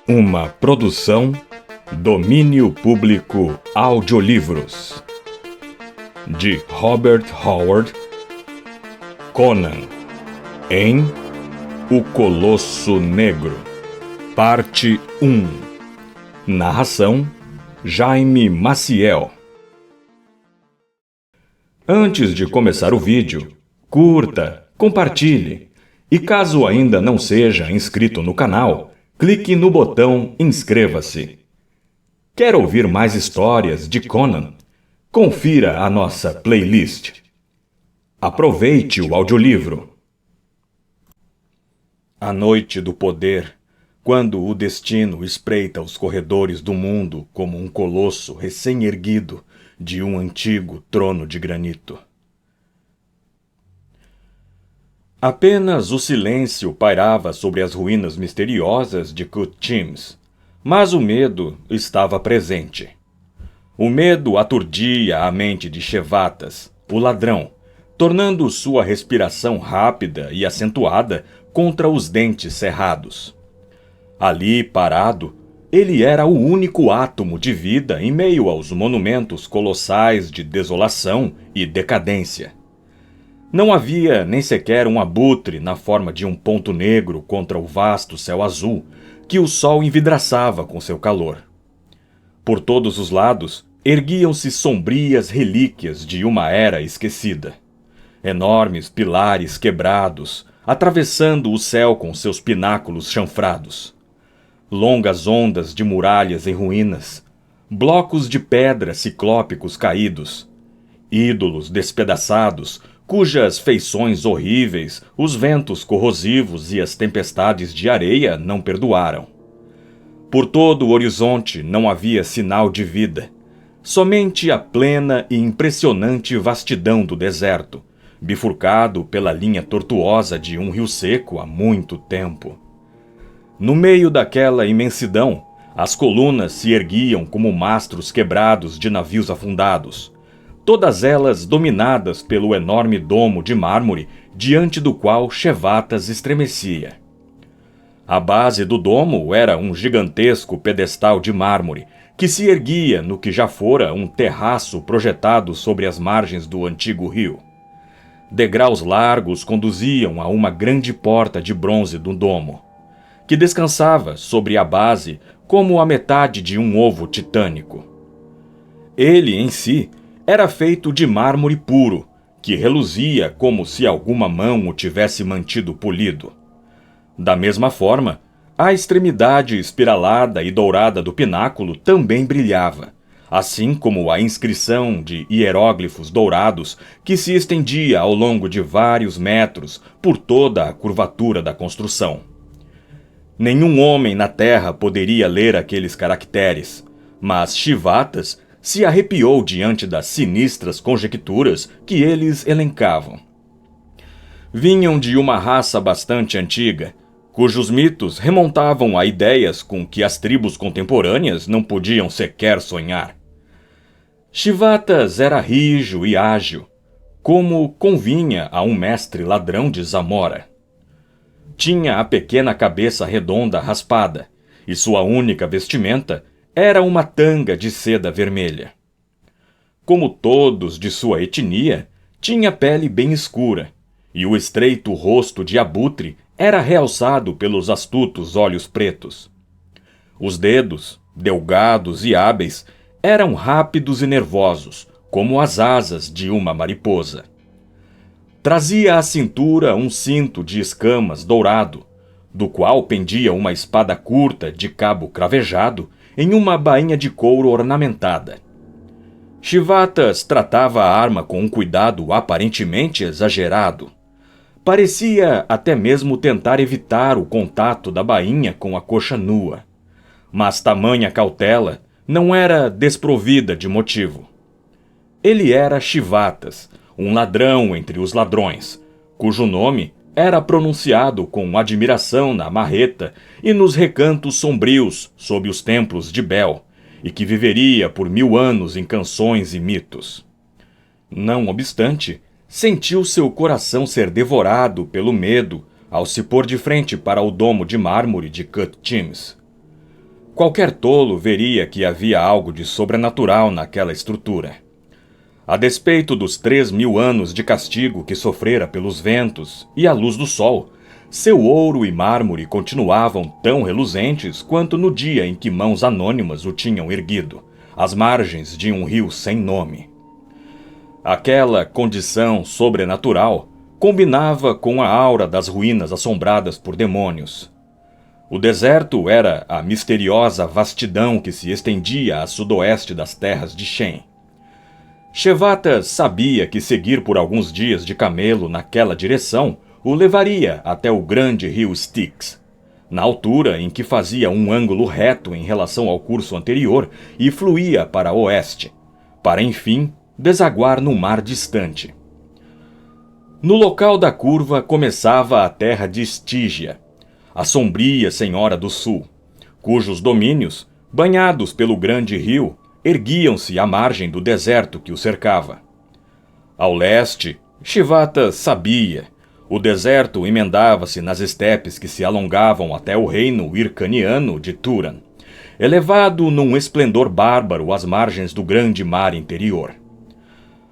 Uma produção Domínio Público Audiolivros de Robert Howard. Conan em O Colosso Negro, Parte 1. Narração Jaime Maciel. Antes de começar o vídeo, curta, compartilhe e caso ainda não seja inscrito no canal, clique no botão Inscreva-se. Quer ouvir mais histórias de Conan? Confira a nossa playlist. Aproveite o audiolivro. A noite do poder, quando o destino espreita os corredores do mundo como um colosso recém-erguido de um antigo trono de granito. Apenas o silêncio pairava sobre as ruínas misteriosas de Cutchims, mas o medo estava presente. O medo aturdia a mente de Shevatas, o ladrão, tornando sua respiração rápida e acentuada contra os dentes cerrados. Ali, parado, ele era o único átomo de vida em meio aos monumentos colossais de desolação e decadência. Não havia nem sequer um abutre na forma de um ponto negro contra o vasto céu azul que o sol envidraçava com seu calor. Por todos os lados, erguiam-se sombrias relíquias de uma era esquecida. Enormes pilares quebrados, atravessando o céu com seus pináculos chanfrados. Longas ondas de muralhas em ruínas, blocos de pedra ciclópicos caídos, ídolos despedaçados, cujas feições horríveis os ventos corrosivos e as tempestades de areia não perdoaram. Por todo o horizonte não havia sinal de vida, somente a plena e impressionante vastidão do deserto, bifurcado pela linha tortuosa de um rio seco há muito tempo. No meio daquela imensidão, as colunas se erguiam como mastros quebrados de navios afundados, todas elas dominadas pelo enorme domo de mármore diante do qual Shevatas estremecia. A base do domo era um gigantesco pedestal de mármore que se erguia no que já fora um terraço projetado sobre as margens do antigo rio. Degraus largos conduziam a uma grande porta de bronze do domo, que descansava sobre a base como a metade de um ovo titânico. Ele, em si, era feito de mármore puro, que reluzia como se alguma mão o tivesse mantido polido. Da mesma forma, a extremidade espiralada e dourada do pináculo também brilhava, assim como a inscrição de hieróglifos dourados que se estendia ao longo de vários metros por toda a curvatura da construção. Nenhum homem na terra poderia ler aqueles caracteres, mas Shevatas se arrepiou diante das sinistras conjecturas que eles elencavam. Vinham de uma raça bastante antiga, cujos mitos remontavam a ideias com que as tribos contemporâneas não podiam sequer sonhar. Shevatas era rijo e ágil, como convinha a um mestre ladrão de Zamora. Tinha a pequena cabeça redonda raspada, e sua única vestimenta era uma tanga de seda vermelha. Como todos de sua etnia, tinha pele bem escura, e o estreito rosto de abutre era realçado pelos astutos olhos pretos. Os dedos, delgados e hábeis, eram rápidos e nervosos, como as asas de uma mariposa. Trazia à cintura um cinto de escamas dourado, do qual pendia uma espada curta de cabo cravejado em uma bainha de couro ornamentada. Shevatas tratava a arma com um cuidado aparentemente exagerado. Parecia até mesmo tentar evitar o contato da bainha com a coxa nua. Mas tamanha cautela não era desprovida de motivo. Ele era Shevatas, um ladrão entre os ladrões, cujo nome era pronunciado com admiração na marreta e nos recantos sombrios sob os templos de Bel, e que viveria por 1000 anos em canções e mitos. Não obstante, sentiu seu coração ser devorado pelo medo ao se pôr de frente para o domo de mármore de Cutchims. qualquer tolo veria que havia algo de sobrenatural naquela estrutura. A despeito dos 3.000 anos de castigo que sofrera pelos ventos e à luz do sol, seu ouro e mármore continuavam tão reluzentes quanto no dia em que mãos anônimas o tinham erguido, às margens de um rio sem nome. Aquela condição sobrenatural combinava com a aura das ruínas assombradas por demônios. O deserto era a misteriosa vastidão que se estendia a sudoeste das terras de Shen. Shevata sabia que seguir por alguns dias de camelo naquela direção o levaria até o grande rio Styx, na altura em que fazia um ângulo reto em relação ao curso anterior e fluía para oeste, para enfim desaguar no mar distante. No local da curva começava a terra de Estígia, a sombria Senhora do Sul, cujos domínios, banhados pelo grande rio, erguiam-se à margem do deserto que o cercava. Ao leste, Shivata sabia, o deserto emendava-se nas estepes que se alongavam até o reino hircaniano de Turan, elevado num esplendor bárbaro às margens do grande mar interior.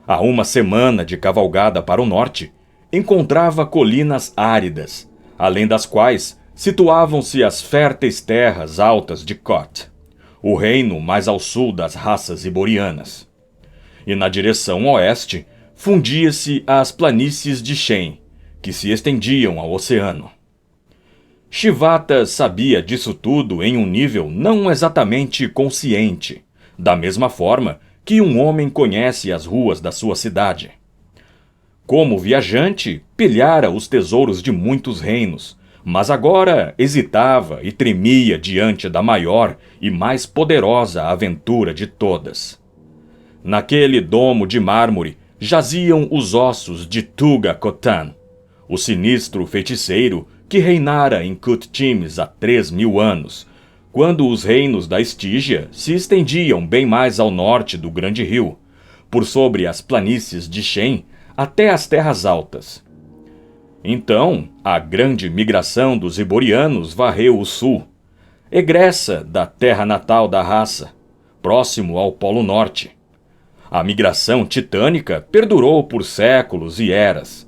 A uma semana de cavalgada para o norte, encontrava colinas áridas, além das quais situavam-se as férteis terras altas de Kot, o reino mais ao sul das raças iborianas. E na direção oeste, fundia-se as planícies de Shen, que se estendiam ao oceano. Shivata sabia disso tudo em um nível não exatamente consciente, da mesma forma que um homem conhece as ruas da sua cidade. Como viajante, pilhara os tesouros de muitos reinos, mas agora hesitava e tremia diante da maior e mais poderosa aventura de todas. Naquele domo de mármore jaziam os ossos de Tuga Khotan, o sinistro feiticeiro que reinara em Cutchimes há 3.000 anos, quando os reinos da Estígia se estendiam bem mais ao norte do grande rio, por sobre as planícies de Shen até as terras altas. Então, a grande migração dos iborianos varreu o sul, egressa da terra natal da raça, próximo ao Polo Norte. A migração titânica perdurou por séculos e eras.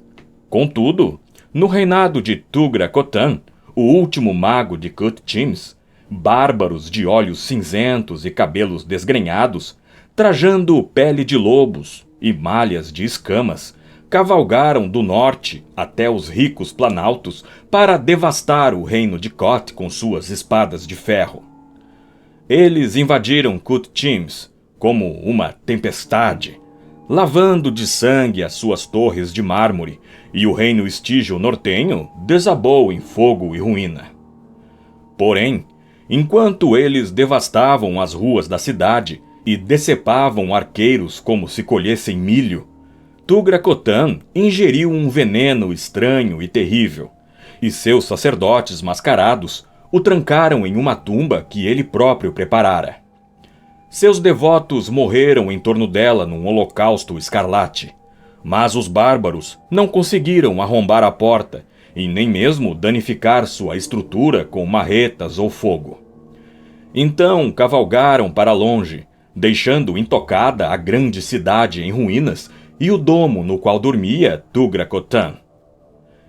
Contudo, no reinado de Tugra Khotan, o último mago de Cutchimes, bárbaros de olhos cinzentos e cabelos desgrenhados, trajando pele de lobos e malhas de escamas, cavalgaram do norte até os ricos planaltos para devastar o reino de Kot com suas espadas de ferro. Eles invadiram Cutchimes como uma tempestade, lavando de sangue as suas torres de mármore, e o reino estígio nortenho desabou em fogo e ruína. Porém, enquanto eles devastavam as ruas da cidade e decepavam arqueiros como se colhessem milho, Tugra Khotan ingeriu um veneno estranho e terrível, e seus sacerdotes mascarados o trancaram em uma tumba que ele próprio preparara. Seus devotos morreram em torno dela num holocausto escarlate, mas os bárbaros não conseguiram arrombar a porta e nem mesmo danificar sua estrutura com marretas ou fogo. Então cavalgaram para longe, deixando intocada a grande cidade em ruínas e o domo no qual dormia Tugra Khotan.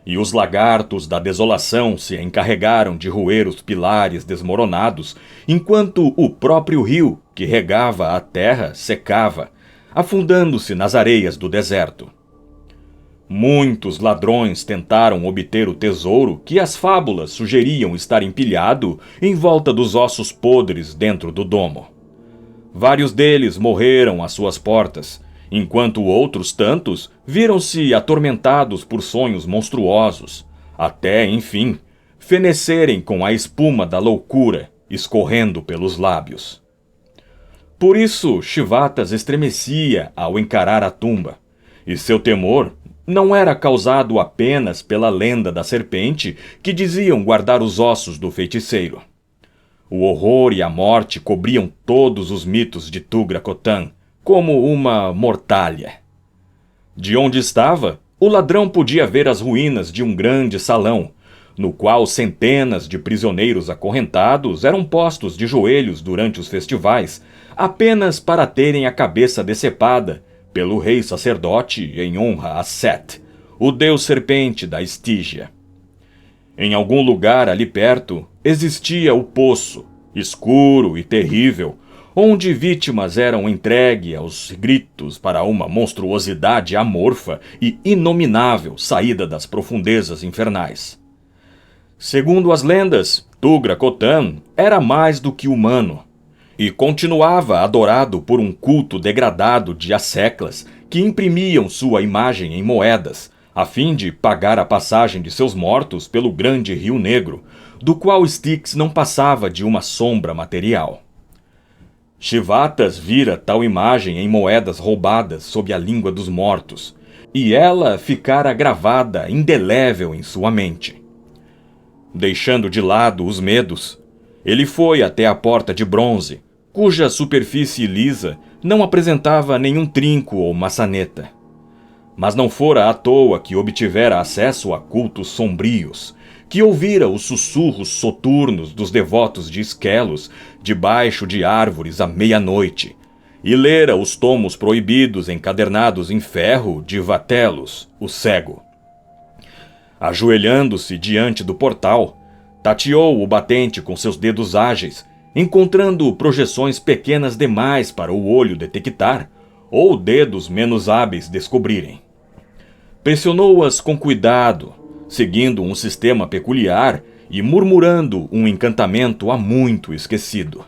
E os lagartos da desolação se encarregaram de roer os pilares desmoronados, enquanto o próprio rio que regava a terra secava, afundando-se nas areias do deserto. Muitos ladrões tentaram obter o tesouro que as fábulas sugeriam estar empilhado em volta dos ossos podres dentro do domo. Vários deles morreram às suas portas, enquanto outros tantos viram-se atormentados por sonhos monstruosos, até, enfim, fenecerem com a espuma da loucura escorrendo pelos lábios. Por isso, Shivatas estremecia ao encarar a tumba, e seu temor não era causado apenas pela lenda da serpente que diziam guardar os ossos do feiticeiro. O horror e a morte cobriam todos os mitos de Tugra Khotan, como uma mortalha. De onde estava, o ladrão podia ver as ruínas de um grande salão, no qual centenas de prisioneiros acorrentados eram postos de joelhos durante os festivais, apenas para terem a cabeça decepada pelo rei sacerdote em honra a Set, o deus serpente da Estígia. Em algum lugar ali perto existia o poço, escuro e terrível, onde vítimas eram entregues aos gritos para uma monstruosidade amorfa e inominável saída das profundezas infernais. Segundo as lendas, Tugra Khotan era mais do que humano, e continuava adorado por um culto degradado de asseclas que imprimiam sua imagem em moedas, a fim de pagar a passagem de seus mortos pelo grande Rio Negro, do qual Styx não passava de uma sombra material. Shivatas vira tal imagem em moedas roubadas sob a língua dos mortos, e ela ficara gravada indelével em sua mente. Deixando de lado os medos, ele foi até a porta de bronze, cuja superfície lisa não apresentava nenhum trinco ou maçaneta. Mas não fora à toa que obtivera acesso a cultos sombrios, que ouvira os sussurros soturnos dos devotos de Esquelos debaixo de árvores à meia-noite, e lera os tomos proibidos encadernados em ferro de Vatelos, o cego. Ajoelhando-se diante do portal, tateou o batente com seus dedos ágeis, encontrando projeções pequenas demais para o olho detectar, ou dedos menos hábeis descobrirem. Pressionou-as com cuidado, seguindo um sistema peculiar e murmurando um encantamento há muito esquecido.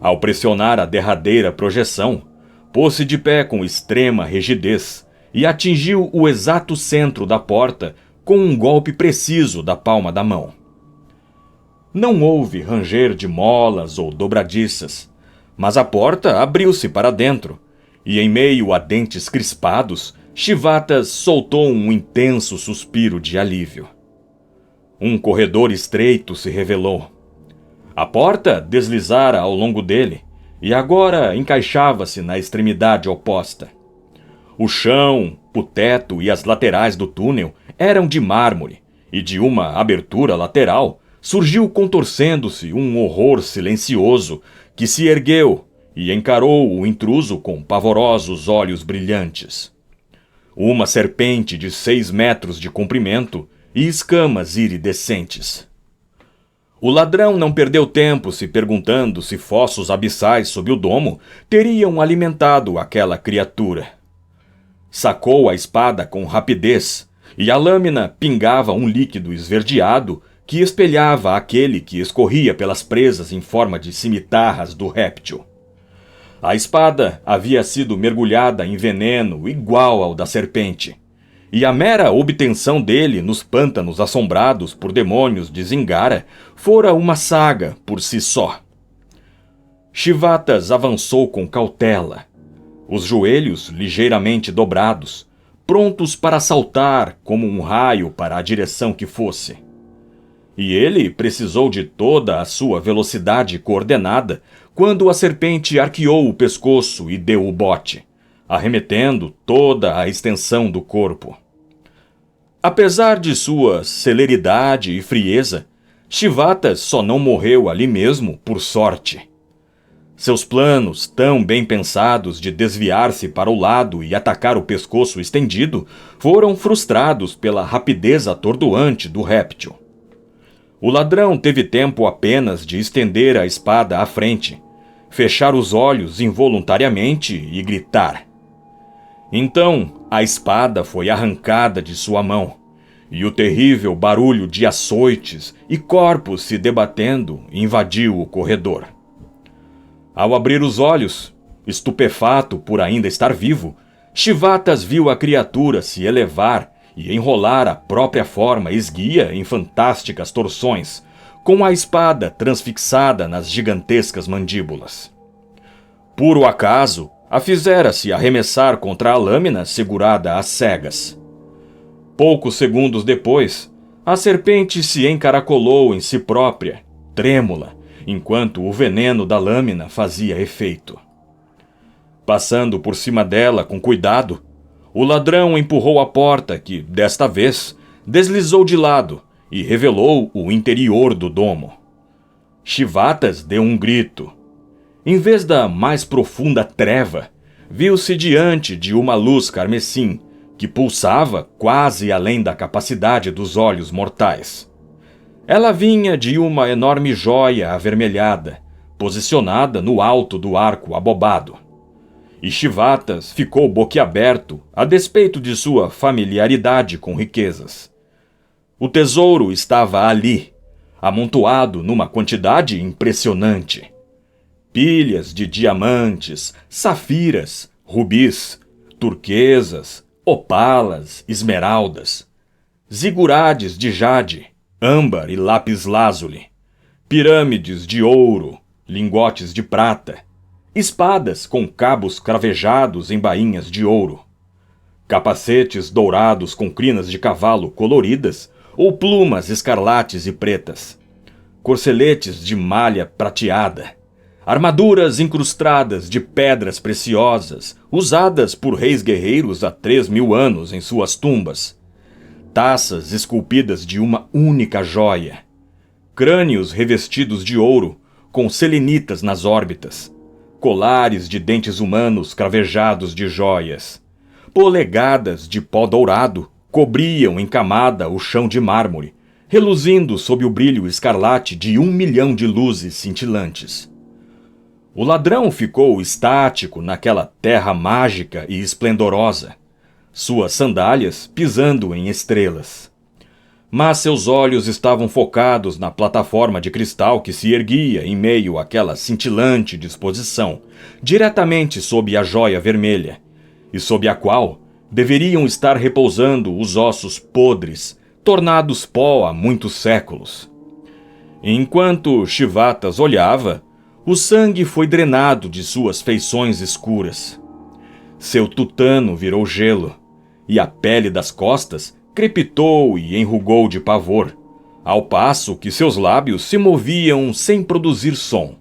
Ao pressionar a derradeira projeção, pôs-se de pé com extrema rigidez e atingiu o exato centro da porta com um golpe preciso da palma da mão. Não houve ranger de molas ou dobradiças, mas a porta abriu-se para dentro, e em meio a dentes crispados, Shivatas soltou um intenso suspiro de alívio. Um corredor estreito se revelou. A porta deslizara ao longo dele, e agora encaixava-se na extremidade oposta. O chão, o teto e as laterais do túnel eram de mármore, e de uma abertura lateral surgiu contorcendo-se um horror silencioso que se ergueu e encarou o intruso com pavorosos olhos brilhantes. Uma serpente de 6 metros de comprimento e escamas iridescentes. O ladrão não perdeu tempo se perguntando se fossos abissais sob o domo teriam alimentado aquela criatura. Sacou a espada com rapidez, e a lâmina pingava um líquido esverdeado que espelhava aquele que escorria pelas presas em forma de cimitarras do réptil. A espada havia sido mergulhada em veneno igual ao da serpente, e a mera obtenção dele nos pântanos assombrados por demônios de Zingara fora uma saga por si só. Shivatas avançou com cautela, os joelhos ligeiramente dobrados, prontos para saltar como um raio para a direção que fosse. E ele precisou de toda a sua velocidade coordenada quando a serpente arqueou o pescoço e deu o bote, arremetendo toda a extensão do corpo. Apesar de sua celeridade e frieza, Shivatas só não morreu ali mesmo por sorte. Seus planos, tão bem pensados de desviar-se para o lado e atacar o pescoço estendido, foram frustrados pela rapidez atordoante do réptil. O ladrão teve tempo apenas de estender a espada à frente, fechar os olhos involuntariamente e gritar. Então, a espada foi arrancada de sua mão, e o terrível barulho de açoites e corpos se debatendo invadiu o corredor. Ao abrir os olhos, estupefato por ainda estar vivo, Shivatas viu a criatura se elevar e enrolar a própria forma esguia em fantásticas torções, com a espada transfixada nas gigantescas mandíbulas. Puro acaso, a fizera-se arremessar contra a lâmina segurada às cegas. Poucos segundos depois, a serpente se encaracolou em si própria, trêmula, enquanto o veneno da lâmina fazia efeito. Passando por cima dela com cuidado, o ladrão empurrou a porta que, desta vez, deslizou de lado e revelou o interior do domo. Shivatas deu um grito. Em vez da mais profunda treva, viu-se diante de uma luz carmesim que pulsava quase além da capacidade dos olhos mortais. Ela vinha de uma enorme joia avermelhada, posicionada no alto do arco abobado. E Shivatas ficou boquiaberto a despeito de sua familiaridade com riquezas. O tesouro estava ali, amontoado numa quantidade impressionante. Pilhas de diamantes, safiras, rubis, turquesas, opalas, esmeraldas, zigurades de jade, âmbar e lápis-lazuli, pirâmides de ouro, lingotes de prata, espadas com cabos cravejados em bainhas de ouro, capacetes dourados com crinas de cavalo coloridas ou plumas escarlates e pretas, corceletes de malha prateada, armaduras incrustadas de pedras preciosas, usadas por reis guerreiros há 3.000 anos em suas tumbas, taças esculpidas de uma única joia, crânios revestidos de ouro, com selenitas nas órbitas, colares de dentes humanos cravejados de joias, polegadas de pó dourado cobriam em camada o chão de mármore, reluzindo sob o brilho escarlate de 1 milhão de luzes cintilantes. O ladrão ficou estático naquela terra mágica e esplendorosa, suas sandálias pisando em estrelas. Mas seus olhos estavam focados na plataforma de cristal que se erguia em meio àquela cintilante disposição, diretamente sob a joia vermelha, e sob a qual deveriam estar repousando os ossos podres, tornados pó há muitos séculos. Enquanto Shivatas olhava, o sangue foi drenado de suas feições escuras. Seu tutano virou gelo, e a pele das costas crepitou e enrugou de pavor, ao passo que seus lábios se moviam sem produzir som.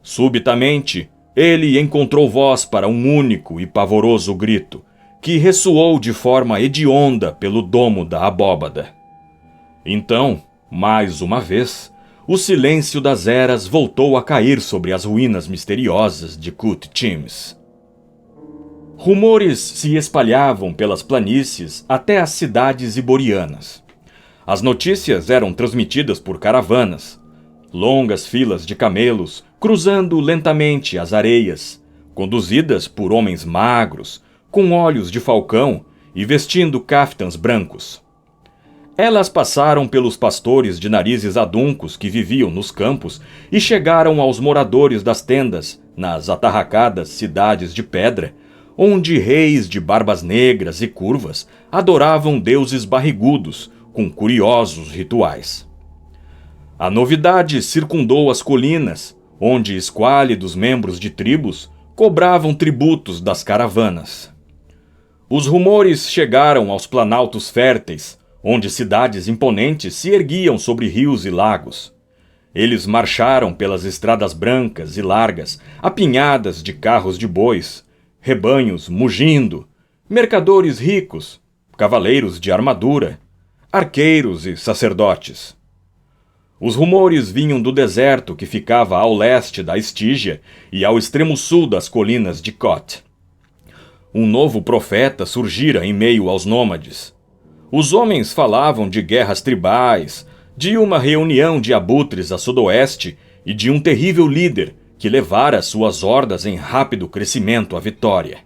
Subitamente, ele encontrou voz para um único e pavoroso grito, que ressoou de forma hedionda pelo domo da abóbada. Então, mais uma vez, o silêncio das eras voltou a cair sobre as ruínas misteriosas de Kut-Chims. Rumores se espalhavam pelas planícies até as cidades iborianas. As notícias eram transmitidas por caravanas, longas filas de camelos cruzando lentamente as areias, conduzidas por homens magros, com olhos de falcão e vestindo caftãs brancos. Elas passaram pelos pastores de narizes aduncos que viviam nos campos e chegaram aos moradores das tendas, nas atarracadas cidades de pedra, onde reis de barbas negras e curvas adoravam deuses barrigudos com curiosos rituais. A novidade circundou as colinas, onde esquálidos membros de tribos cobravam tributos das caravanas. Os rumores chegaram aos planaltos férteis, onde cidades imponentes se erguiam sobre rios e lagos. Eles marcharam pelas estradas brancas e largas, apinhadas de carros de bois, rebanhos mugindo, mercadores ricos, cavaleiros de armadura, arqueiros e sacerdotes. Os rumores vinham do deserto que ficava ao leste da Estígia e ao extremo sul das colinas de Kot. Um novo profeta surgira em meio aos nômades. Os homens falavam de guerras tribais, de uma reunião de abutres a sudoeste e de um terrível líder que levara suas hordas em rápido crescimento à vitória.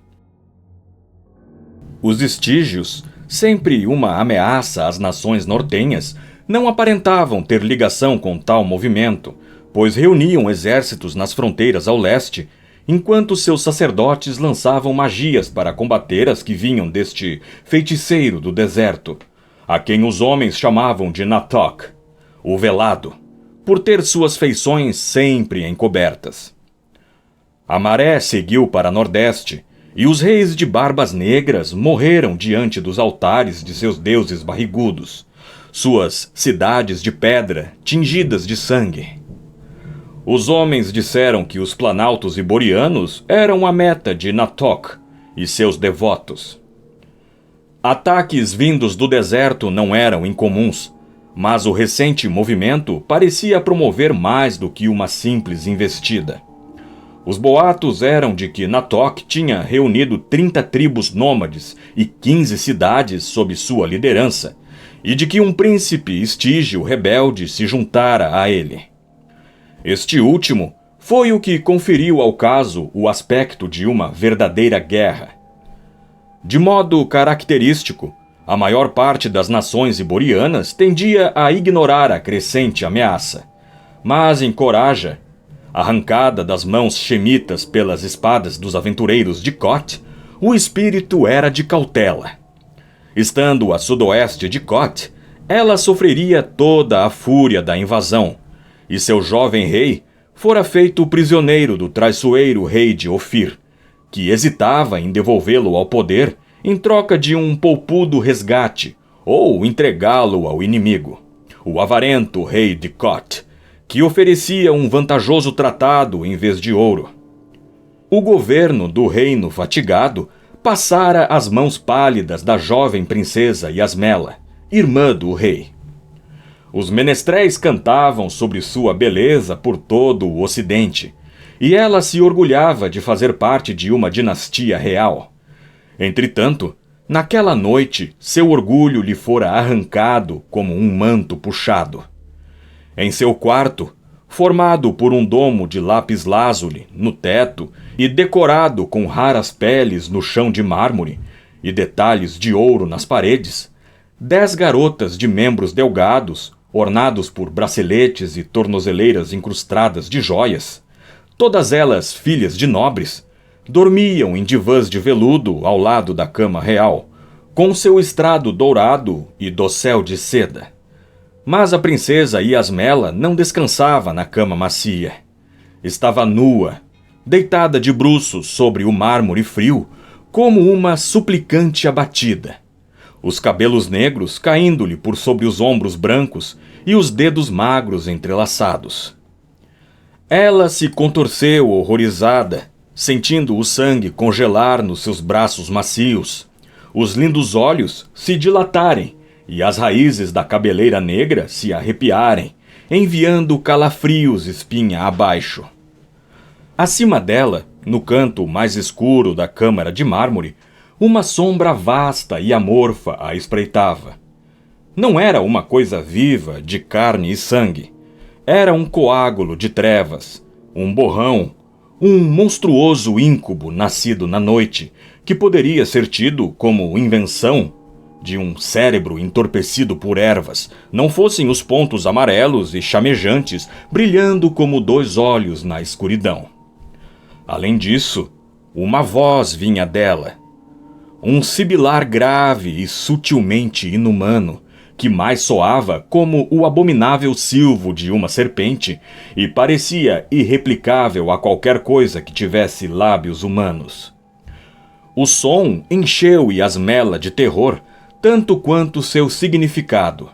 Os estígios, sempre uma ameaça às nações nortenhas, não aparentavam ter ligação com tal movimento, pois reuniam exércitos nas fronteiras ao leste, enquanto seus sacerdotes lançavam magias para combater as que vinham deste feiticeiro do deserto, a quem os homens chamavam de Natok, o velado, por ter suas feições sempre encobertas. A maré seguiu para nordeste, e os reis de barbas negras morreram diante dos altares de seus deuses barrigudos, suas cidades de pedra tingidas de sangue. Os homens disseram que os planaltos iborianos eram a meta de Natok e seus devotos. Ataques vindos do deserto não eram incomuns. Mas o recente movimento parecia promover mais do que uma simples investida. Os boatos eram de que Natoc tinha reunido 30 tribos nômades e 15 cidades sob sua liderança, e de que um príncipe estígio rebelde se juntara a ele. Este último foi o que conferiu ao caso o aspecto de uma verdadeira guerra. De modo característico, a maior parte das nações iborianas tendia a ignorar a crescente ameaça, mas em Coraja, arrancada das mãos shemitas pelas espadas dos aventureiros de Kot, o espírito era de cautela. Estando a sudoeste de Kot, ela sofreria toda a fúria da invasão, e seu jovem rei fora feito prisioneiro do traiçoeiro rei de Ofir, que hesitava em devolvê-lo ao poder em troca de um poupudo resgate ou entregá-lo ao inimigo, o avarento rei de Kot, que oferecia um vantajoso tratado em vez de ouro. O governo do reino fatigado passara às mãos pálidas da jovem princesa Yasmela, irmã do rei. Os menestréis cantavam sobre sua beleza por todo o ocidente, e ela se orgulhava de fazer parte de uma dinastia real. Entretanto, naquela noite, seu orgulho lhe fora arrancado como um manto puxado. Em seu quarto, formado por um domo de lápis-lazuli no teto e decorado com raras peles no chão de mármore e detalhes de ouro nas paredes, 10 garotas de membros delgados, ornados por braceletes e tornozeleiras incrustadas de joias, todas elas filhas de nobres, dormiam em divãs de veludo ao lado da cama real, com seu estrado dourado e dossel de seda. Mas a princesa Yasmela não descansava na cama macia. Estava nua, deitada de bruços sobre o mármore frio, como uma suplicante abatida. Os cabelos negros caindo-lhe por sobre os ombros brancos e os dedos magros entrelaçados. Ela se contorceu horrorizada, sentindo o sangue congelar nos seus braços macios, os lindos olhos se dilatarem e as raízes da cabeleira negra se arrepiarem, enviando calafrios espinha abaixo. Acima dela, no canto mais escuro da câmara de mármore, uma sombra vasta e amorfa a espreitava. Não era uma coisa viva de carne e sangue. Era um coágulo de trevas, um borrão, um monstruoso íncubo nascido na noite, que poderia ser tido como invenção de um cérebro entorpecido por ervas, não fossem os pontos amarelos e chamejantes brilhando como 2 olhos na escuridão. Além disso, uma voz vinha dela, um sibilar grave e sutilmente inumano, que mais soava como o abominável silvo de uma serpente e parecia irreplicável a qualquer coisa que tivesse lábios humanos. O som encheu Yasmela de terror, tanto quanto seu significado.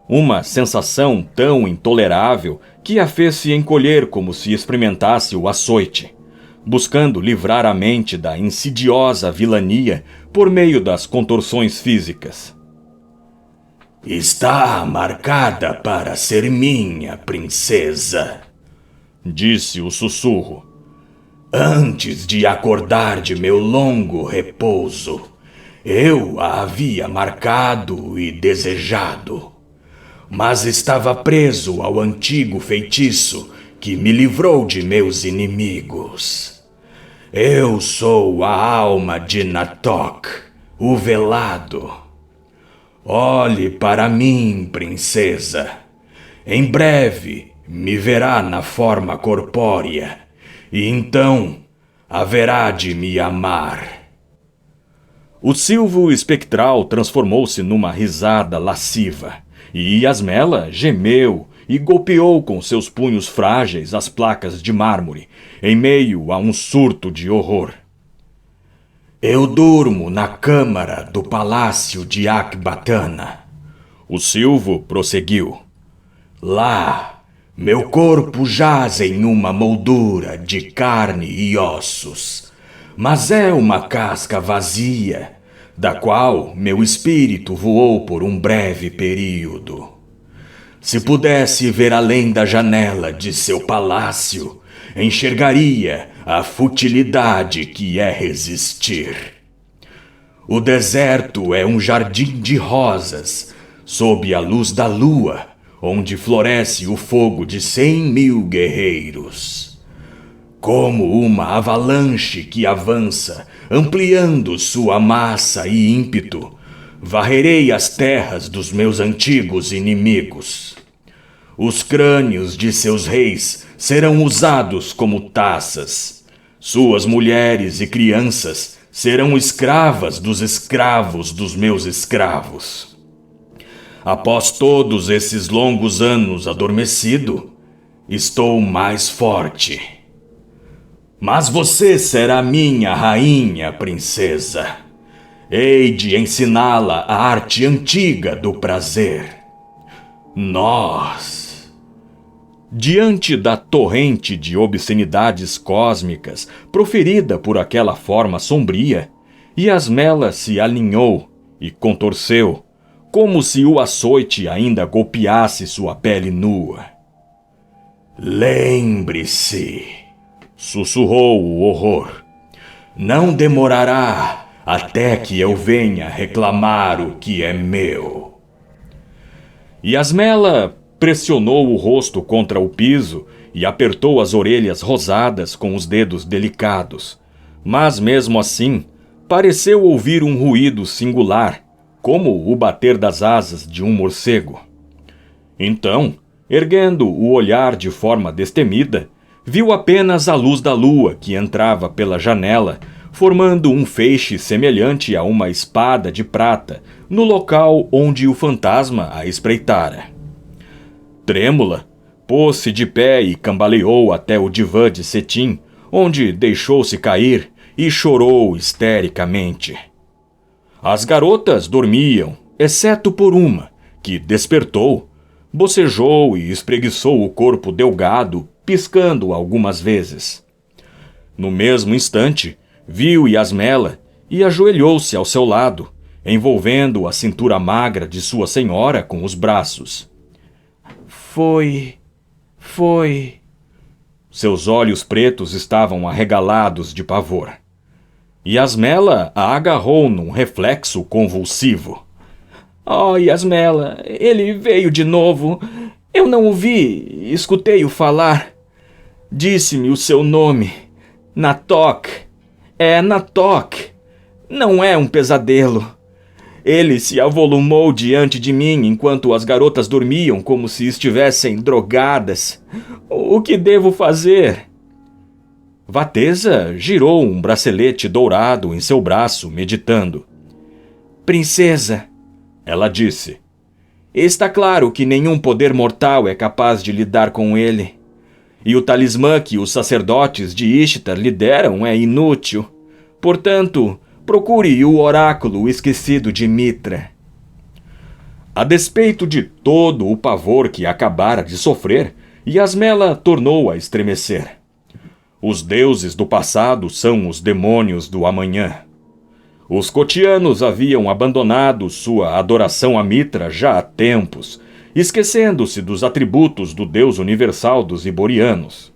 Uma sensação tão intolerável que a fez se encolher como se experimentasse o açoite, buscando livrar a mente da insidiosa vilania por meio das contorções físicas. "Está marcada para ser minha, princesa", disse o sussurro. "Antes de acordar de meu longo repouso, eu a havia marcado e desejado, mas estava preso ao antigo feitiço que me livrou de meus inimigos. Eu sou a alma de Natoc, o velado. Olhe para mim, princesa. Em breve me verá na forma corpórea, e então haverá de me amar." O silvo espectral transformou-se numa risada lasciva, e Yasmela gemeu e golpeou com seus punhos frágeis as placas de mármore, em meio a um surto de horror. "Eu durmo na câmara do palácio de Akbatana", o silvo prosseguiu. "Lá, meu corpo jaz em uma moldura de carne e ossos, mas é uma casca vazia, da qual meu espírito voou por um breve período. Se pudesse ver além da janela de seu palácio, enxergaria a futilidade que é resistir. O deserto é um jardim de rosas, sob a luz da lua, onde floresce o fogo de 100.000 guerreiros. Como uma avalanche que avança, ampliando sua massa e ímpeto, varrerei as terras dos meus antigos inimigos. Os crânios de seus reis serão usados como taças. Suas mulheres e crianças serão escravas dos meus escravos. Após todos esses longos anos adormecido, estou mais forte. Mas você será minha rainha, princesa. Hei de ensiná-la a arte antiga do prazer. Nós... Diante da torrente de obscenidades cósmicas proferida por aquela forma sombria, Yasmela se alinhou e contorceu, como se o açoite ainda golpeasse sua pele nua. Lembre-se, sussurrou o horror. Não demorará até que eu venha reclamar o que é meu. Yasmela pressionou o rosto contra o piso e apertou as orelhas rosadas com os dedos delicados. Mas mesmo assim, pareceu ouvir um ruído singular, como o bater das asas de um morcego. Então, erguendo o olhar de forma destemida, viu apenas a luz da lua que entrava pela janela, formando um feixe semelhante a uma espada de prata no local onde o fantasma a espreitara. Trêmula, pôs-se de pé e cambaleou até o divã de cetim, onde deixou-se cair e chorou histericamente. As garotas dormiam, exceto por uma, que despertou, bocejou e espreguiçou o corpo delgado, piscando algumas vezes. No mesmo instante, viu Yasmela e ajoelhou-se ao seu lado, envolvendo a cintura magra de sua senhora com os braços. Foi. Seus olhos pretos estavam arregalados de pavor. Yasmela a agarrou num reflexo convulsivo. Oh, Yasmela, ele veio de novo. Eu não o vi, escutei-o falar. Disse-me o seu nome. Natok. É Natok. Não é um pesadelo. Ele se avolumou diante de mim enquanto as garotas dormiam como se estivessem drogadas. O que devo fazer? Vatesa girou um bracelete dourado em seu braço, meditando. Princesa, ela disse, está claro que nenhum poder mortal é capaz de lidar com ele. E o talismã que os sacerdotes de Ishtar lhe deram é inútil. Portanto, procure o oráculo esquecido de Mitra. A despeito de todo o pavor que acabara de sofrer, Yasmela tornou a estremecer. Os deuses do passado são os demônios do amanhã. Os cotianos haviam abandonado sua adoração a Mitra já há tempos, esquecendo-se dos atributos do Deus universal dos iborianos.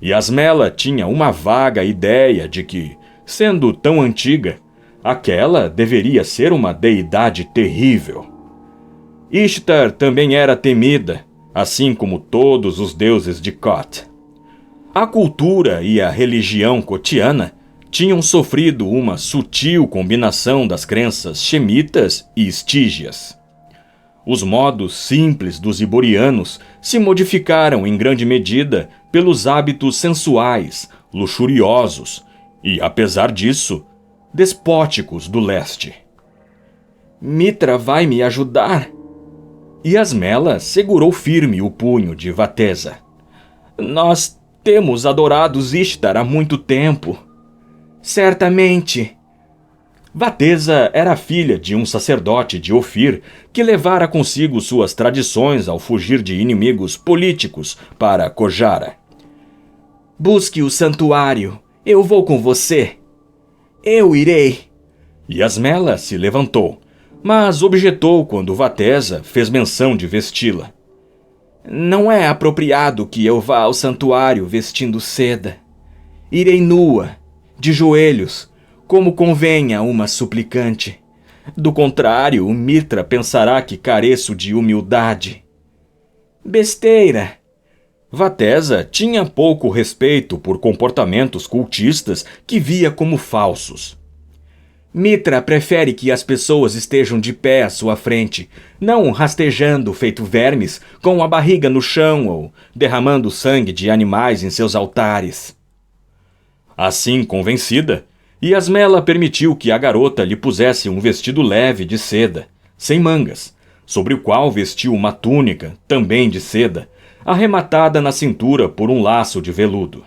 Yasmela tinha uma vaga ideia de que, sendo tão antiga, aquela deveria ser uma deidade terrível. Ishtar também era temida, assim como todos os deuses de Kot. A cultura e a religião cotiana tinham sofrido uma sutil combinação das crenças shemitas e estígias. Os modos simples dos iborianos se modificaram em grande medida pelos hábitos sensuais, luxuriosos e, apesar disso, despóticos do leste. Mitra vai me ajudar? Yasmela segurou firme o punho de Vatesa. Nós temos adorado Ishtar há muito tempo. Certamente. Vatesa era filha de um sacerdote de Ofir que levara consigo suas tradições ao fugir de inimigos políticos para Kojara. Busque o santuário. Eu vou com você. Eu irei. Yasmela se levantou, mas objetou quando Vatesa fez menção de vesti-la. Não é apropriado que eu vá ao santuário vestindo seda. Irei nua, de joelhos, como convém a uma suplicante. Do contrário, o Mitra pensará que careço de humildade. Besteira! Vatesa tinha pouco respeito por comportamentos cultistas que via como falsos. Mitra prefere que as pessoas estejam de pé à sua frente, não rastejando feito vermes, com a barriga no chão ou derramando sangue de animais em seus altares. Assim convencida, Yasmela permitiu que a garota lhe pusesse um vestido leve de seda, sem mangas, sobre o qual vestiu uma túnica, também de seda, arrematada na cintura por um laço de veludo.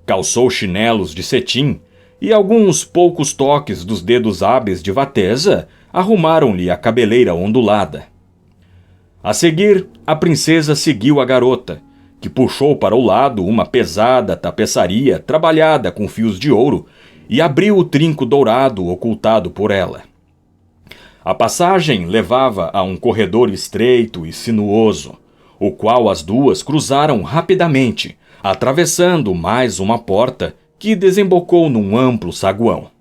Calçou chinelos de cetim, e alguns poucos toques dos dedos hábeis de Vatesa arrumaram-lhe a cabeleira ondulada. A seguir, a princesa seguiu a garota, que puxou para o lado uma pesada tapeçaria trabalhada com fios de ouro e abriu o trinco dourado ocultado por ela. A passagem levava a um corredor estreito e sinuoso, o qual as duas cruzaram rapidamente, atravessando mais uma porta que desembocou num amplo saguão.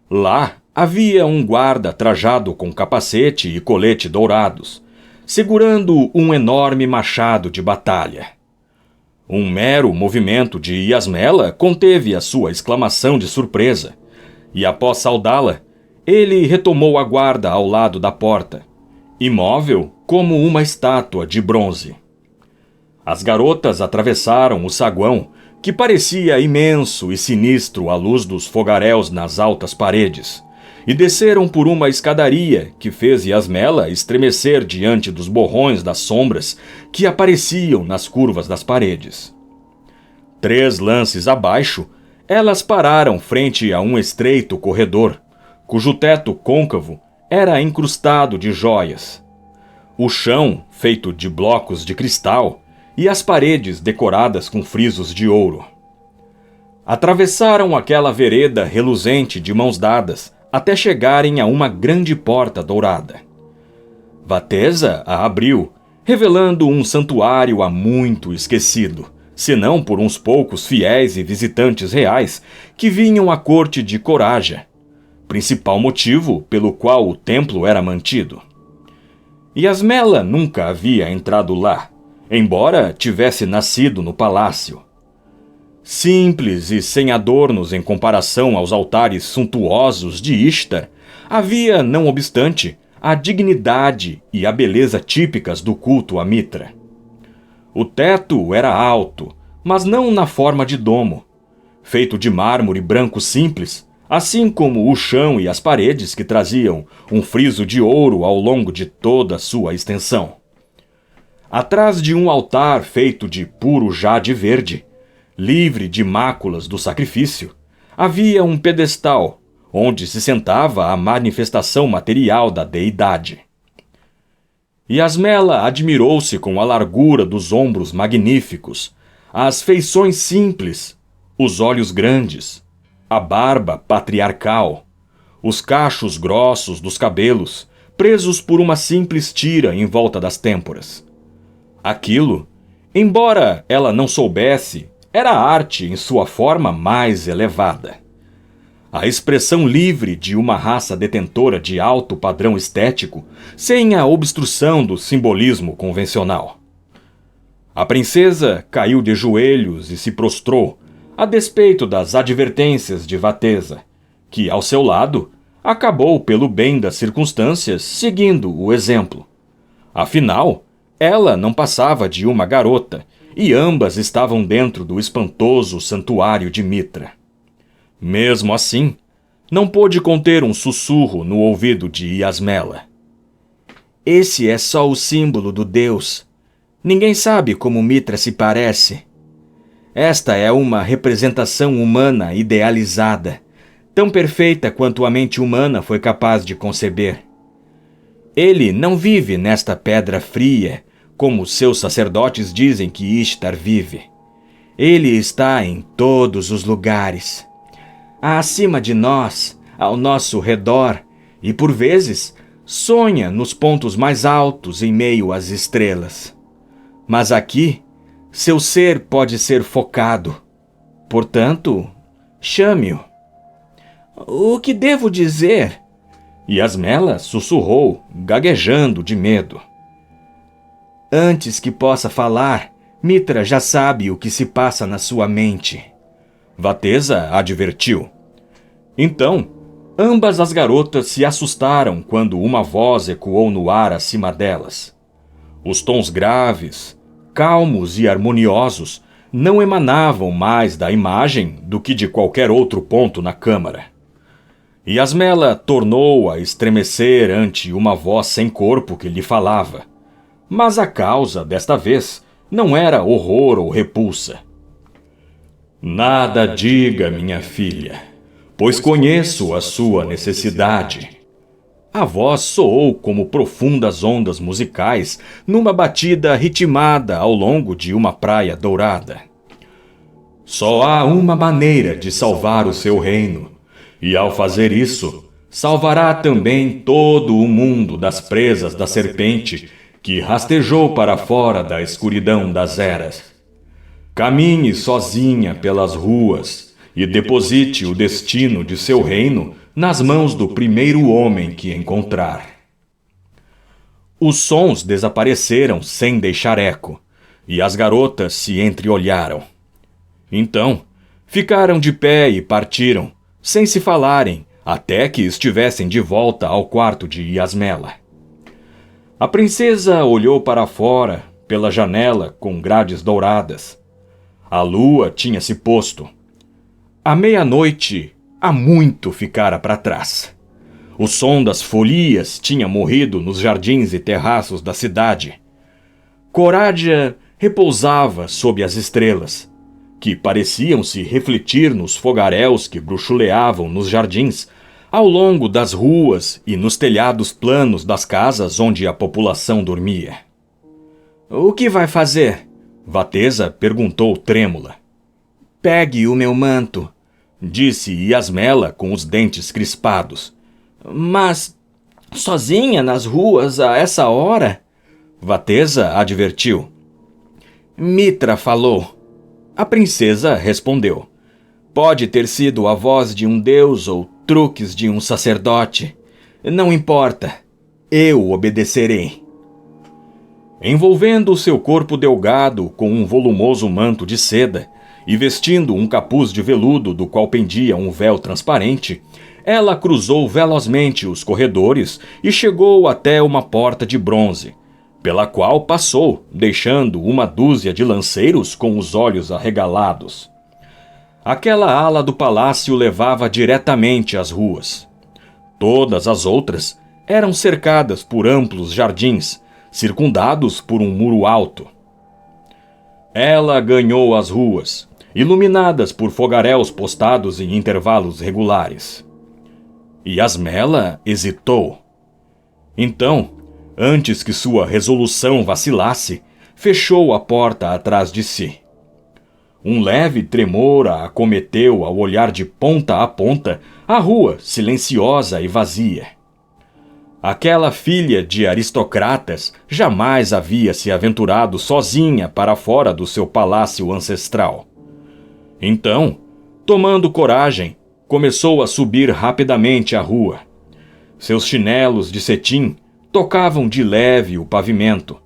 Lá havia um guarda trajado com capacete e colete dourados, segurando um enorme machado de batalha. Um mero movimento de Yasmela conteve a sua exclamação de surpresa, e após saudá-la, ele retomou a guarda ao lado da porta, imóvel como uma estátua de bronze. As garotas atravessaram o saguão, que parecia imenso e sinistro à luz dos fogaréus nas altas paredes, e desceram por uma escadaria que fez Yasmela estremecer diante dos borrões das sombras que apareciam nas curvas das paredes. 3 lances abaixo, elas pararam frente a um estreito corredor, cujo teto côncavo era incrustado de joias. O chão, feito de blocos de cristal, e as paredes decoradas com frisos de ouro. Atravessaram aquela vereda reluzente de mãos dadas até chegarem a uma grande porta dourada. Vatesa a abriu, revelando um santuário há muito esquecido, senão por uns poucos fiéis e visitantes reais que vinham à corte de Coraja, principal motivo pelo qual o templo era mantido. Yasmela nunca havia entrado lá, embora tivesse nascido no palácio. Simples e sem adornos em comparação aos altares suntuosos de Ishtar, havia, não obstante, a dignidade e a beleza típicas do culto a Mitra. O teto era alto, mas não na forma de domo, feito de mármore branco simples, assim como o chão e as paredes que traziam um friso de ouro ao longo de toda a sua extensão. Atrás de um altar feito de puro jade verde, livre de máculas do sacrifício, havia um pedestal, onde se sentava a manifestação material da deidade. Yasmela admirou-se com a largura dos ombros magníficos, as feições simples, os olhos grandes, a barba patriarcal, os cachos grossos dos cabelos, presos por uma simples tira em volta das têmporas. Aquilo, embora ela não soubesse, era arte em sua forma mais elevada. A expressão livre de uma raça detentora de alto padrão estético, sem a obstrução do simbolismo convencional. A princesa caiu de joelhos e se prostrou, a despeito das advertências de Vatesa, que, ao seu lado, acabou, pelo bem das circunstâncias, seguindo o exemplo. Afinal, ela não passava de uma garota, e ambas estavam dentro do espantoso santuário de Mitra. Mesmo assim, não pôde conter um sussurro no ouvido de Yasmela. Esse é só o símbolo do deus. Ninguém sabe como Mitra se parece. Esta é uma representação humana idealizada, tão perfeita quanto a mente humana foi capaz de conceber. Ele não vive nesta pedra fria, como seus sacerdotes dizem que Ishtar vive. Ele está em todos os lugares. Acima de nós, ao nosso redor, e por vezes sonha nos pontos mais altos em meio às estrelas. Mas aqui, seu ser pode ser focado. Portanto, chame-o. O que devo dizer? Yasmela sussurrou, gaguejando de medo. Antes que possa falar, Mitra já sabe o que se passa na sua mente. Vatesa advertiu. Então, ambas as garotas se assustaram quando uma voz ecoou no ar acima delas. Os tons graves, calmos e harmoniosos não emanavam mais da imagem do que de qualquer outro ponto na câmara. Yasmela tornou a estremecer ante uma voz sem corpo que lhe falava. Mas a causa, desta vez, não era horror ou repulsa. Nada diga, minha filha, pois conheço a sua necessidade. A voz soou como profundas ondas musicais numa batida ritmada ao longo de uma praia dourada. Só há uma maneira de salvar o seu reino, e ao fazer isso, salvará também todo o mundo das presas da serpente que rastejou para fora da escuridão das eras. Caminhe sozinha pelas ruas e deposite o destino de seu reino nas mãos do primeiro homem que encontrar. Os sons desapareceram sem deixar eco, e as garotas se entreolharam. Então, ficaram de pé e partiram, sem se falarem, até que estivessem de volta ao quarto de Yasmela. A princesa olhou para fora, pela janela com grades douradas. A lua tinha se posto. A meia-noite, há muito ficara para trás. O som das folias tinha morrido nos jardins e terraços da cidade. Corádia repousava sob as estrelas, que pareciam se refletir nos fogaréus que bruxuleavam nos jardins, ao longo das ruas e nos telhados planos das casas onde a população dormia. O que vai fazer? Vatesa perguntou trêmula. Pegue o meu manto, disse Yasmela com os dentes crispados. Mas sozinha nas ruas a essa hora? Vatesa advertiu. Mitra falou. A princesa respondeu. Pode ter sido a voz de um deus ou truques de um sacerdote. Não importa. Eu obedecerei. Envolvendo seu corpo delgado com um volumoso manto de seda e vestindo um capuz de veludo do qual pendia um véu transparente, ela cruzou velozmente os corredores e chegou até uma porta de bronze, pela qual passou, deixando uma dúzia de lanceiros com os olhos arregalados. Aquela ala do palácio levava diretamente às ruas. Todas as outras eram cercadas por amplos jardins, circundados por um muro alto. Ela ganhou as ruas, iluminadas por fogaréus postados em intervalos regulares. Yasmela hesitou. Então, antes que sua resolução vacilasse, fechou a porta atrás de si. Um leve tremor a acometeu ao olhar de ponta a ponta a rua silenciosa e vazia. Aquela filha de aristocratas jamais havia se aventurado sozinha para fora do seu palácio ancestral. Então, tomando coragem, começou a subir rapidamente a rua. Seus chinelos de cetim tocavam de leve o pavimento,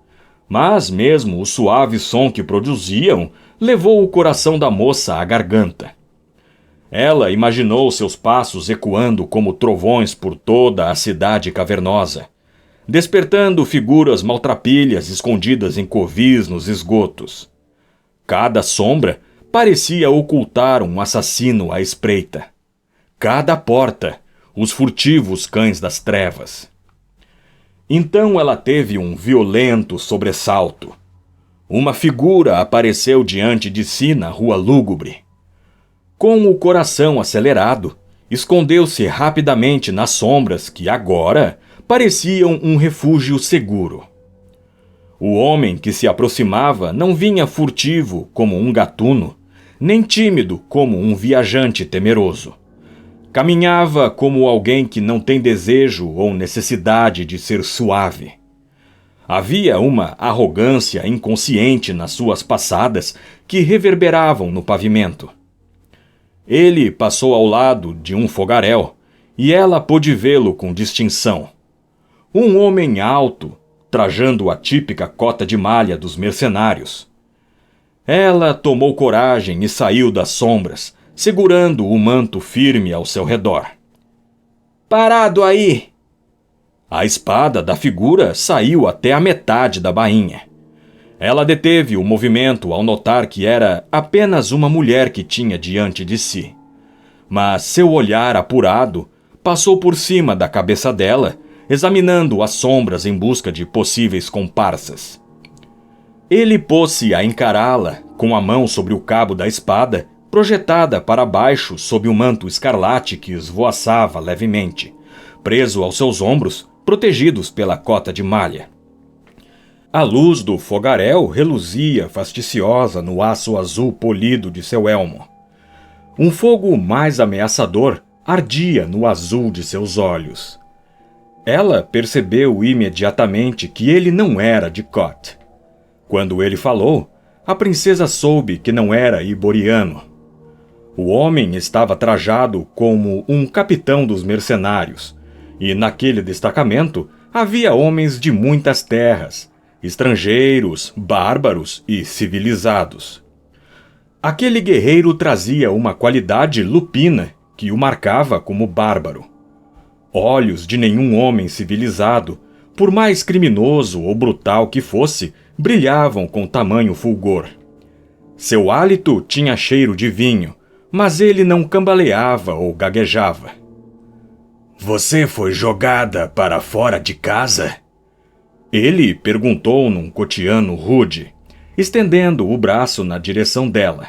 mas mesmo o suave som que produziam levou o coração da moça à garganta. Ela imaginou seus passos ecoando como trovões por toda a cidade cavernosa, despertando figuras maltrapilhas escondidas em covis nos esgotos. Cada sombra parecia ocultar um assassino à espreita. Cada porta, os furtivos cães das trevas. Então ela teve um violento sobressalto. Uma figura apareceu diante de si na rua lúgubre. Com o coração acelerado, escondeu-se rapidamente nas sombras que agora pareciam um refúgio seguro. O homem que se aproximava não vinha furtivo como um gatuno, nem tímido como um viajante temeroso. Caminhava como alguém que não tem desejo ou necessidade de ser suave. Havia uma arrogância inconsciente nas suas passadas que reverberavam no pavimento. Ele passou ao lado de um fogaréu e ela pôde vê-lo com distinção. Um homem alto, trajando a típica cota de malha dos mercenários. Ela tomou coragem e saiu das sombras, segurando o manto firme ao seu redor. Parado aí! A espada da figura saiu até a metade da bainha. Ela deteve o movimento ao notar que era apenas uma mulher que tinha diante de si. Mas seu olhar apurado passou por cima da cabeça dela, examinando as sombras em busca de possíveis comparsas. Ele pôs-se a encará-la, com a mão sobre o cabo da espada, projetada para baixo sob o manto escarlate que esvoaçava levemente, preso aos seus ombros, protegidos pela cota de malha. A luz do fogaréu reluzia fasticiosa no aço azul polido de seu elmo. Um fogo mais ameaçador ardia no azul de seus olhos. Ela percebeu imediatamente que ele não era de Koth. Quando ele falou, a princesa soube que não era iboriano. O homem estava trajado como um capitão dos mercenários, e naquele destacamento havia homens de muitas terras, estrangeiros, bárbaros e civilizados. Aquele guerreiro trazia uma qualidade lupina que o marcava como bárbaro. Olhos de nenhum homem civilizado, por mais criminoso ou brutal que fosse, brilhavam com tamanho fulgor. Seu hálito tinha cheiro de vinho, mas ele não cambaleava ou gaguejava. Você foi jogada para fora de casa? Ele perguntou num cotiano rude, estendendo o braço na direção dela.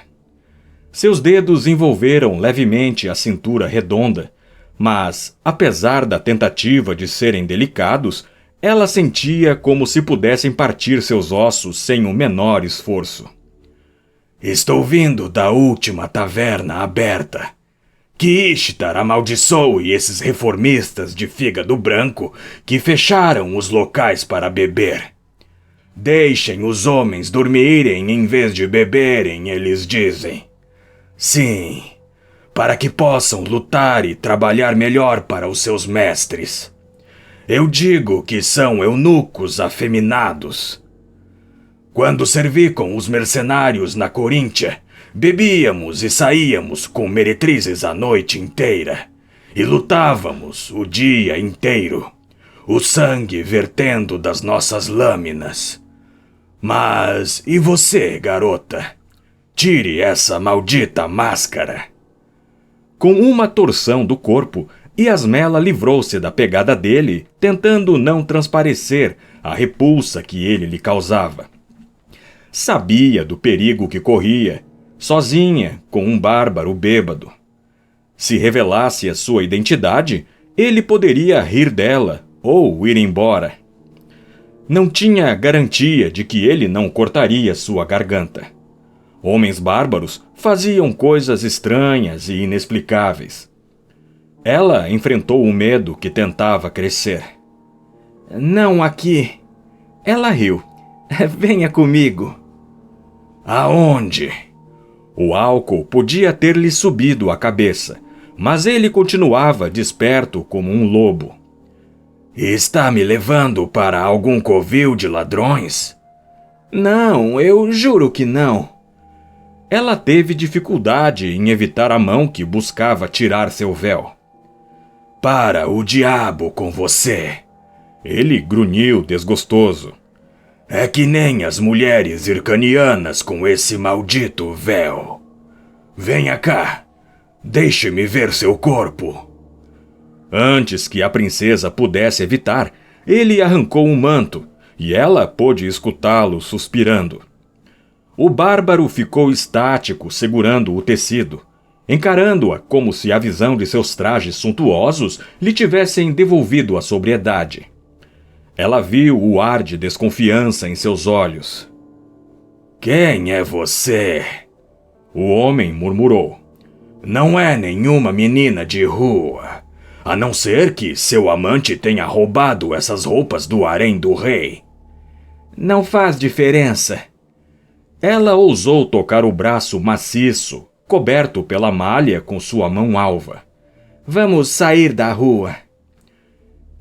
Seus dedos envolveram levemente a cintura redonda, mas, apesar da tentativa de serem delicados, ela sentia como se pudessem partir seus ossos sem o menor esforço. Estou vindo da última taverna aberta. Que Ishtar amaldiçoe esses reformistas de fígado branco que fecharam os locais para beber. Deixem os homens dormirem em vez de beberem, eles dizem. Sim, para que possam lutar e trabalhar melhor para os seus mestres. Eu digo que são eunucos afeminados. Quando servi com os mercenários na Coríntia, bebíamos e saíamos com meretrizes a noite inteira, e lutávamos o dia inteiro, o sangue vertendo das nossas lâminas. Mas e você, garota? Tire essa maldita máscara. Com uma torção do corpo, Yasmela livrou-se da pegada dele, tentando não transparecer a repulsa que ele lhe causava. Sabia do perigo que corria, sozinha, com um bárbaro bêbado. Se revelasse a sua identidade, ele poderia rir dela ou ir embora. Não tinha garantia de que ele não cortaria sua garganta. Homens bárbaros faziam coisas estranhas e inexplicáveis. Ela enfrentou o medo que tentava crescer. Não aqui. Ela riu. Venha comigo. Aonde? O álcool podia ter-lhe subido a cabeça, mas ele continuava desperto como um lobo. Está me levando para algum covil de ladrões? Não, eu juro que não. Ela teve dificuldade em evitar a mão que buscava tirar seu véu. Para o diabo com você! Ele grunhiu desgostoso. É que nem as mulheres hircanianas com esse maldito véu. Venha cá, deixe-me ver seu corpo. Antes que a princesa pudesse evitar, ele arrancou um manto, e ela pôde escutá-lo suspirando. O bárbaro ficou estático, segurando o tecido, encarando-a como se a visão de seus trajes suntuosos lhe tivessem devolvido a sobriedade. Ela viu o ar de desconfiança em seus olhos. Quem é você? O homem murmurou. Não é nenhuma menina de rua, a não ser que seu amante tenha roubado essas roupas do harém do rei. Não faz diferença. Ela ousou tocar o braço maciço, coberto pela malha com sua mão alva. Vamos sair da rua.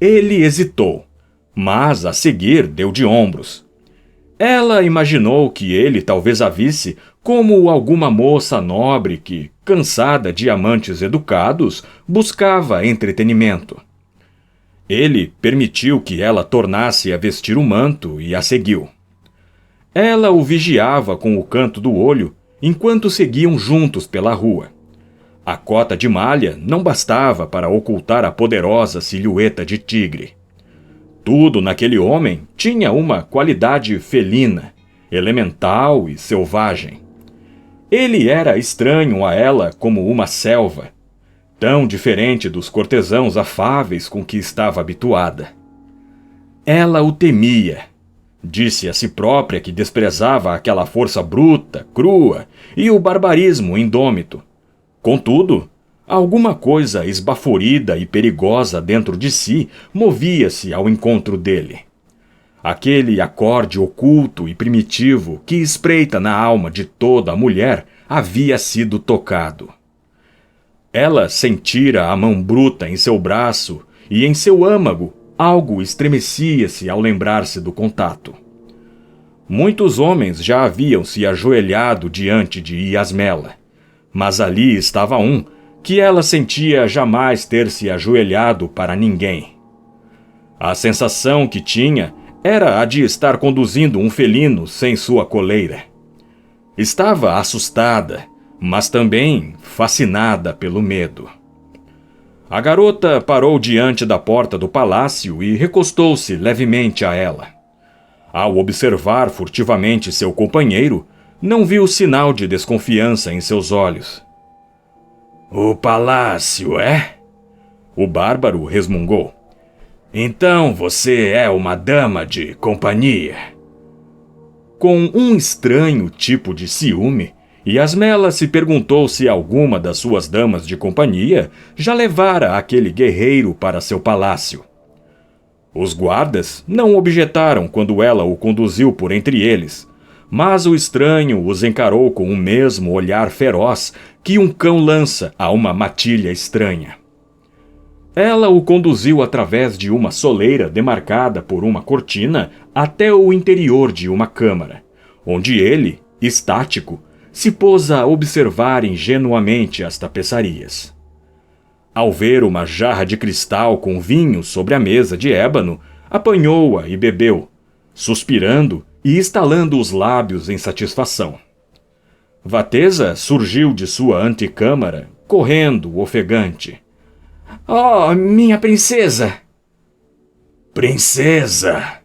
Ele hesitou, mas a seguir deu de ombros. Ela imaginou que ele talvez a visse como alguma moça nobre que, cansada de amantes educados, buscava entretenimento. Ele permitiu que ela tornasse a vestir o manto e a seguiu. Ela o vigiava com o canto do olho enquanto seguiam juntos pela rua. A cota de malha não bastava para ocultar a poderosa silhueta de tigre. Tudo naquele homem tinha uma qualidade felina, elemental e selvagem. Ele era estranho a ela como uma selva, tão diferente dos cortesãos afáveis com que estava habituada. Ela o temia. Disse a si própria que desprezava aquela força bruta, crua e o barbarismo indômito. Contudo, alguma coisa esbaforida e perigosa dentro de si movia-se ao encontro dele. Aquele acorde oculto e primitivo que espreita na alma de toda a mulher havia sido tocado. Ela sentira a mão bruta em seu braço e em seu âmago algo estremecia-se ao lembrar-se do contato. Muitos homens já haviam se ajoelhado diante de Yasmela, mas ali estava um que ela sentia jamais ter se ajoelhado para ninguém. A sensação que tinha era a de estar conduzindo um felino sem sua coleira. Estava assustada, mas também fascinada pelo medo. A garota parou diante da porta do palácio e recostou-se levemente a ela. Ao observar furtivamente seu companheiro, não viu sinal de desconfiança em seus olhos. O palácio, é? O bárbaro resmungou. Então você é uma dama de companhia. Com um estranho tipo de ciúme, Yasmela se perguntou se alguma das suas damas de companhia já levara aquele guerreiro para seu palácio. Os guardas não objetaram quando ela o conduziu por entre eles, mas o estranho os encarou com o mesmo olhar feroz que um cão lança a uma matilha estranha. Ela o conduziu através de uma soleira demarcada por uma cortina até o interior de uma câmara, onde ele, estático, se pôs a observar ingenuamente as tapeçarias. Ao ver uma jarra de cristal com vinho sobre a mesa de ébano, apanhou-a e bebeu, suspirando e estalando os lábios em satisfação. Vatesa surgiu de sua antecâmara, correndo, ofegante. — Oh, minha princesa! Princesa!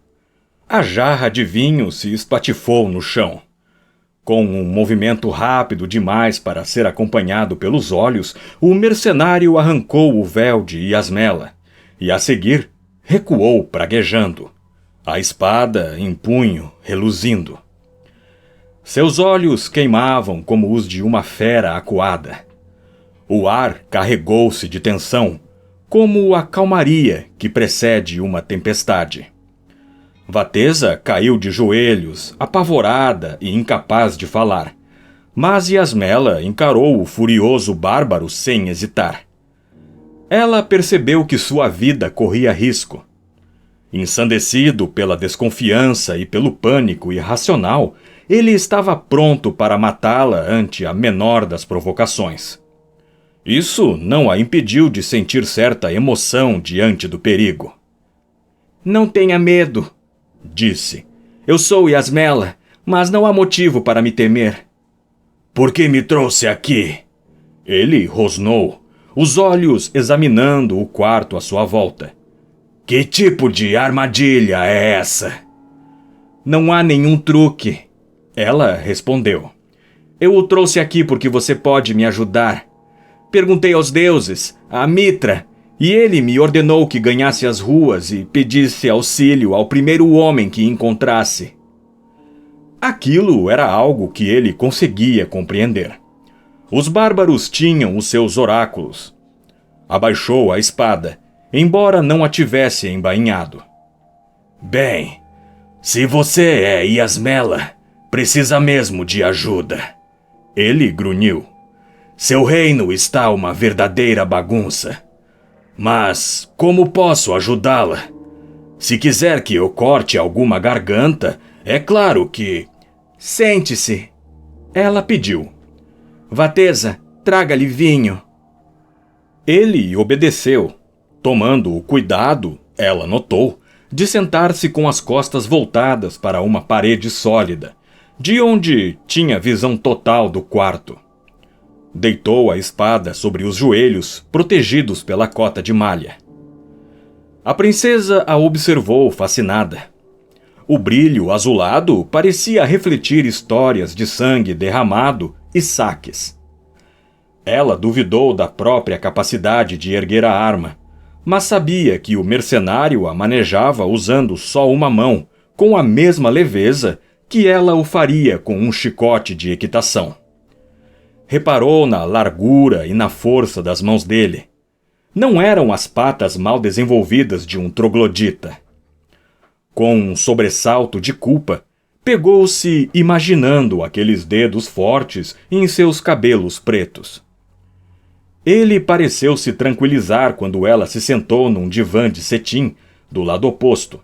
A jarra de vinho se espatifou no chão. Com um movimento rápido demais para ser acompanhado pelos olhos, o mercenário arrancou o véu de Yasmela e, a seguir, recuou praguejando, a espada em punho, reluzindo. Seus olhos queimavam como os de uma fera acuada. O ar carregou-se de tensão, como a calmaria que precede uma tempestade. Vatesa caiu de joelhos, apavorada e incapaz de falar, mas Yasmela encarou o furioso bárbaro sem hesitar. Ela percebeu que sua vida corria risco. Ensandecido pela desconfiança e pelo pânico irracional, ele estava pronto para matá-la ante a menor das provocações. Isso não a impediu de sentir certa emoção diante do perigo. — Não tenha medo, disse. Eu sou Yasmela, mas não há motivo para me temer. — Por que me trouxe aqui? Ele rosnou, os olhos examinando o quarto à sua volta. Que tipo de armadilha é essa? Não há nenhum truque, ela respondeu. Eu o trouxe aqui porque você pode me ajudar. Perguntei aos deuses, a Mitra, e ele me ordenou que ganhasse as ruas e pedisse auxílio ao primeiro homem que encontrasse. Aquilo era algo que ele conseguia compreender. Os bárbaros tinham os seus oráculos. Abaixou a espada, embora não a tivesse embainhado. Bem, Se você é Yasmela, precisa mesmo de ajuda. Ele grunhiu. Seu reino está uma verdadeira bagunça. Mas como posso ajudá-la? Se quiser que eu corte alguma garganta, é claro que... Sente-se, ela pediu. Vatesa, traga-lhe vinho. Ele obedeceu, tomando o cuidado, ela notou, de sentar-se com as costas voltadas para uma parede sólida, de onde tinha visão total do quarto. Deitou a espada sobre os joelhos, protegidos pela cota de malha. A princesa a observou fascinada. O brilho azulado parecia refletir histórias de sangue derramado e saques. Ela duvidou da própria capacidade de erguer a arma, mas sabia que o mercenário a manejava usando só uma mão, com a mesma leveza que ela o faria com um chicote de equitação. Reparou na largura e na força das mãos dele. Não eram as patas mal desenvolvidas de um troglodita. Com um sobressalto de culpa, pegou-se imaginando aqueles dedos fortes em seus cabelos pretos. Ele pareceu se tranquilizar quando ela se sentou num divã de cetim do lado oposto.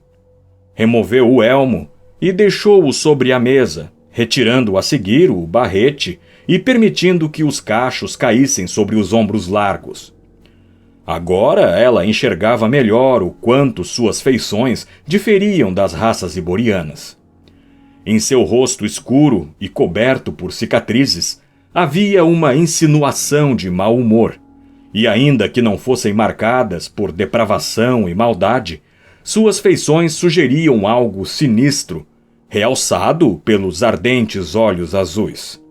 Removeu o elmo e deixou-o sobre a mesa, retirando a seguir o barrete e permitindo que os cachos caíssem sobre os ombros largos. Agora ela enxergava melhor o quanto suas feições diferiam das raças iborianas. Em seu rosto escuro e coberto por cicatrizes, havia uma insinuação de mau humor, e ainda que não fossem marcadas por depravação e maldade, suas feições sugeriam algo sinistro, realçado pelos ardentes olhos azuis.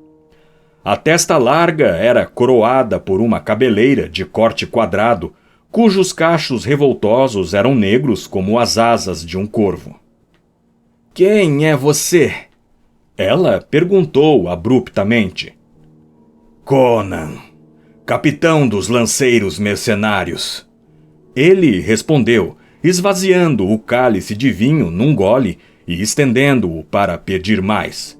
A testa larga era coroada por uma cabeleira de corte quadrado, cujos cachos revoltosos eram negros como as asas de um corvo. Quem é você? Ela perguntou abruptamente. Conan, capitão dos lanceiros mercenários. Ele respondeu, esvaziando o cálice de vinho num gole e estendendo-o para pedir mais.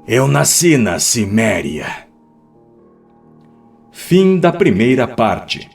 Eu nasci na Ciméria. Fim da primeira parte.